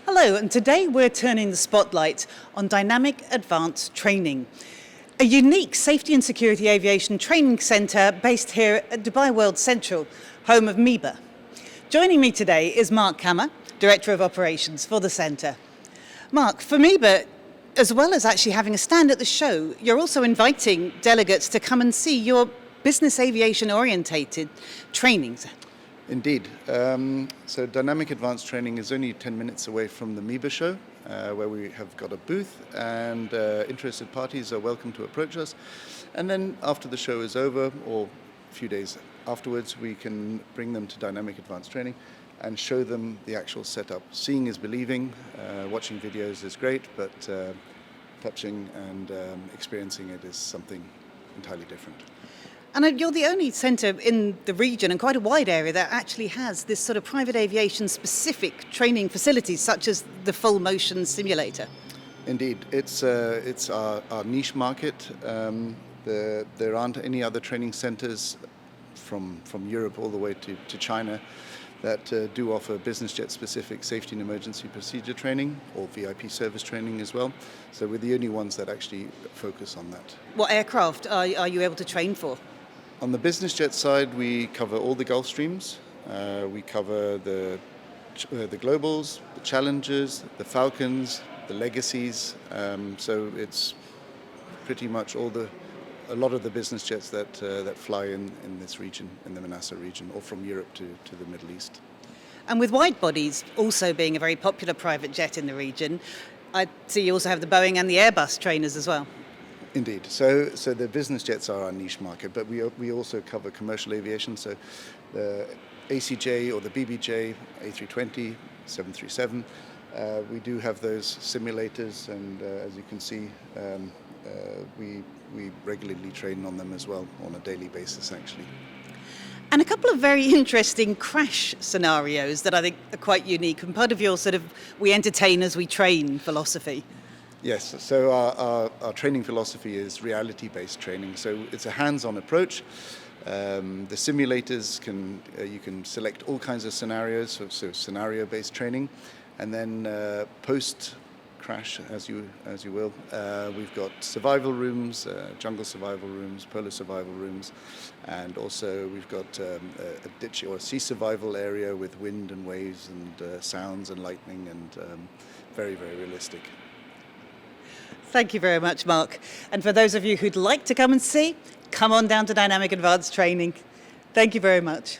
Hello, and today we're turning the spotlight on Dynamic Advanced Training, a unique safety and security aviation training centre based here at Dubai World Central, home of MEBAA. Joining me today is Mark Kammer, Director of Operations for the centre. Mark, for MEBAA, as well as actually having a stand at the show, you're also inviting delegates to come and see your business aviation orientated trainings. Indeed. So Dynamic Advanced Training is only 10 minutes away from the MEBAA show, where we have got a booth, and interested parties are welcome to approach us. And then after the show is over, or a few days afterwards, we can bring them to Dynamic Advanced Training and show them the actual setup. Seeing is believing. Watching videos is great, but touching and experiencing it is something entirely different. And you're the only centre in the region, and quite a wide area, that actually has this sort of private aviation specific training facilities, such as the full motion simulator. Indeed, it's our niche market. There aren't any other training centres from Europe all the way to China that do offer business jet specific safety and emergency procedure training, or VIP service training as well. So we're the only ones that actually focus on that. What aircraft are you able to train for? On the business jet side, we cover all the Gulfstreams. We cover the Globals, the Challengers, the Falcons, the Legacies. So it's pretty much a lot of the business jets that fly in this region, in the MENASA region, or from Europe to the Middle East. And with wide bodies also being a very popular private jet in the region, I see you also have the Boeing and the Airbus trainers as well. Indeed. So the business jets are our niche market, but we also cover commercial aviation. So the ACJ or the BBJ, A320, 737. We do have those simulators, and as you can see, we regularly train on them as well on a daily basis, actually. And a couple of very interesting crash scenarios that I think are quite unique, and part of your sort of we entertain as we train philosophy. Yes, so our training philosophy is reality-based training. So it's a hands-on approach. The simulators you can select all kinds of scenarios, so scenario-based training, and then post-crash, as you will, we've got survival rooms, jungle survival rooms, polar survival rooms, and also we've got a ditch or a sea survival area with wind and waves and sounds and lightning, and very, very realistic. Thank you very much, Mark. And for those of you who'd like to come and see, come on down to Dynamic Advanced Training. Thank you very much.